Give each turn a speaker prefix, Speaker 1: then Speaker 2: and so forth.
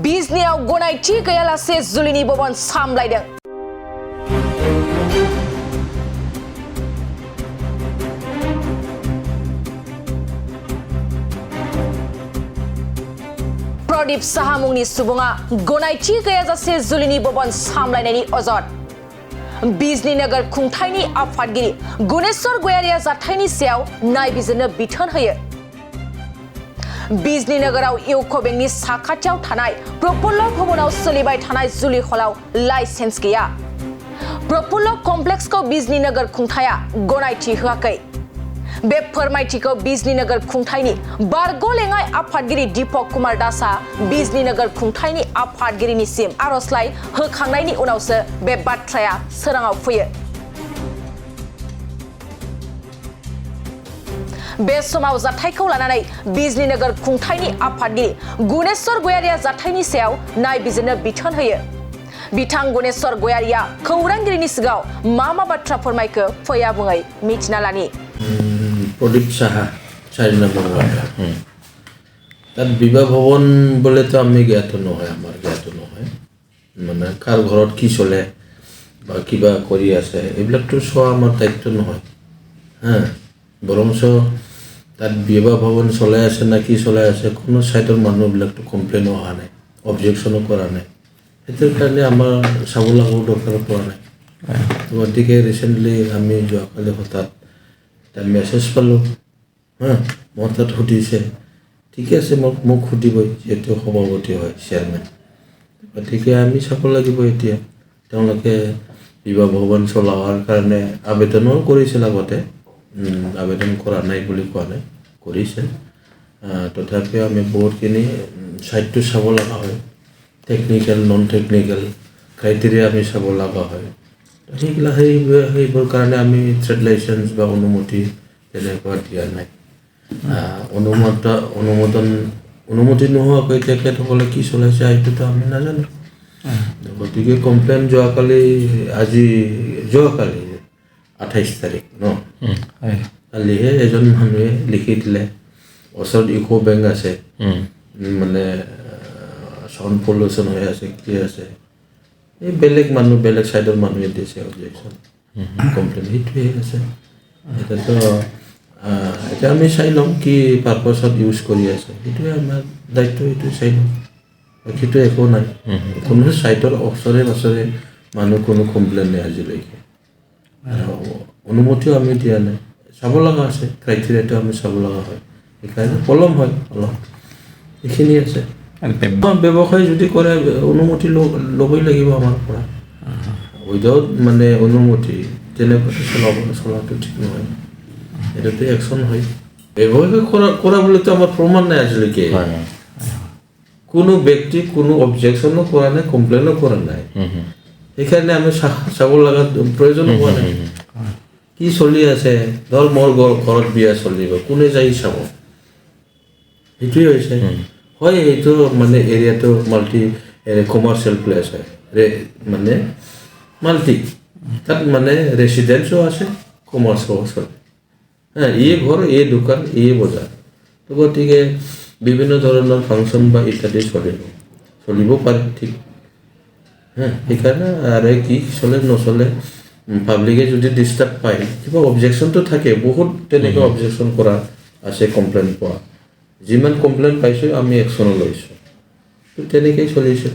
Speaker 1: बिजनियाव गनायथि गैयालासे जुलिनि भवन सामलायदों प्रदीप साहा मुंनि सुबुङा गनायथि गैयाजासे जुलिनि भवन सामलायनायनि अजद बिजनी नगर खुंथायनि आफादगिरि गुनेश्वर गयारिया जाथायनि सायाव नायबिजिरनो बिथोन होयो बिजनी नगराव इउको बेंकनि साखाथियाव थानाय प्रफुल्ल भवनाव सोलिबाय थानाय जुलि हलाव लाइसेन्स गैया प्रफुल्ल कमप्लेक्सखौ बिजनी नगर खुंथाया गनायथि होआखै बे फोरमायथिखौ बिजनी नगर खुंथायनि बारग'लेङाइ आफादगिरि दीपक कुमार दासआ बिजनी नगर खुंथायनि आफादगिरिनिसिम आर'जलाइ होखांनायनि उनावसो बे बाथ्राया सोराङाव फैयो बे समाव जाथायखौ लानानै बिजनी नगर खुंथायनि आफादगिरि गुनेश्वर गयारिया जाथायनि सायाव नायबिजिरनो बिथोन होयो बिथां गुनेश्वर गयारिया खौरांगिरिनि सिगाङाव मा बाथ्रा फोरमायखो फैया बुङै मिथिना लानि
Speaker 2: प्रदीप साहा 4 নম্বৰ वार्ड তাত বিবাহ ভৱন বলেতো আমি জ্ঞাত নহয় আমাৰ জ্ঞাত নহয় মানে কাৰ ঘৰত কি চলে বা কিবা কৰি আছে এইবিলাকতো চোৱা আমাৰ দায়িত্ব নহয় বৰঞ্চ তাত বিবাহ ভৱন চলাই আছে না কি চলাই আছে কোনো সাইডৰ মানুহবিলাকতো কমপ্লেইন অহা নাই অবজেকশ্যনো কৰা নাই সেইটোৰ কাৰণে আমাৰ চাব লগা দৰকাৰ পৰা নাই গতিকে ৰিচেণ্টলি আমি যোৱাকালি হঠাৎ এটা মেছেজ পালোঁ মোৰ তাত সুধিছে ঠিকে আছে মোক সুধিবই যিহেতু সভাপতি হয় চেয়াৰমেন গতিকে আমি চাব লাগিব এতিয়া তেওঁলোকে বিবাহ ভৱন চলোৱাৰ কাৰণে আবেদনো কৰিছিল আগতে আবেদন কৰা নাই বুলি কোৱা নাই কৰিছে তথাপিও আমি বহুতখিনি সাইটটো চাব লগা হয় টেকনিক্যাল নন টেকনিক্যাল ক্ৰাইটেৰিয়া আমি চাব লগা হয় সেইবোৰ কাৰণে আমি ট্ৰেড লাইসেন্স বা অনুমতি তেনেকুৱা দিয়া নাই অনুমতি নোহোৱাকৈ তেখেতসকলে কি চলাইছে এইটোতো আমি নাজানো গতিকে কমপ্লেইন যোৱাকালি 28 তাৰিখ ন কালিহে এজন মানুহে লিখি দিলে ওচৰত ইউকো বেংক আছে মানে সাউন্ড পলিউশ্যন হৈ আছে কি আছে এই বেলেগ সাইডৰ মানুহে দিছে অবজেকশ্যন কমপ্লেইন সেইটোৱে আছে এটাতো এটা আমি চাই ল'ম কি পাৰপাছত ইউজ কৰি আছে সেইটোৱে আমাৰ দায়িত্ব এইটো চাই ল'ম বাকীটো একো নাই কোনো সাইটৰ ওচৰে মানুহ কোনো কমপ্লেইন নাই আজিলৈকে অনুমতিও আমি দিয়া নাই চাব লগা আছে ক্ৰাইটেৰিয়াটো আমি চাব লগা হয় সেইকাৰণে পলম হয় অলপ এইখিনি আছে ব্যৱসায় যদি কৰে অনুমতি ল'বই লাগিব আমাৰ পৰা উইদাউট মানে অনুমতি তেনেকুৱা চলাটো ঠিক নহয় এটাতে একশ্যন হয় ব্যৱসায় কৰা বুলিতো আমাৰ প্ৰমাণ নাই আজিলৈকে কোনো ব্যক্তি কোনো অবজেকশ্যনো কৰা নাই কমপ্লেইনো কৰা নাই সেইকাৰণে আমি চাব লগা প্ৰয়োজন হোৱা নাই কি চলি আছে ধৰ মোৰ ঘৰত বিয়া চলিব কোনে যাই চাব সেইটোৱে হৈছে হয় এইটো মানে এৰিয়াটো মাল্টি কমাৰ্চিয়েল প্লেচ হয় মানে মাল্টি তাত মানে ৰেচিডেন্সও আছে কমাৰ্চও আছে এই ঘৰ এই দোকান এই বজাৰ তো গতিকে বিভিন্ন ধৰণৰ ফাংচন বা ইত্যাদি চলিব পাৰে ঠিক সেইকাৰণে আৰু কি চলে নচলে পাব্লিকে যদি ডিষ্টাৰ্ব পায় কিবা অবজেকশ্যনটো থাকে বহুত তেনেকুৱা অবজেকশ্যন কৰা আছে কমপ্লেইন পোৱা যিমান কমপ্লেইন পাইছোঁ আমি একশ্যনো লৈছোঁ তো তেনেকেই চলিছে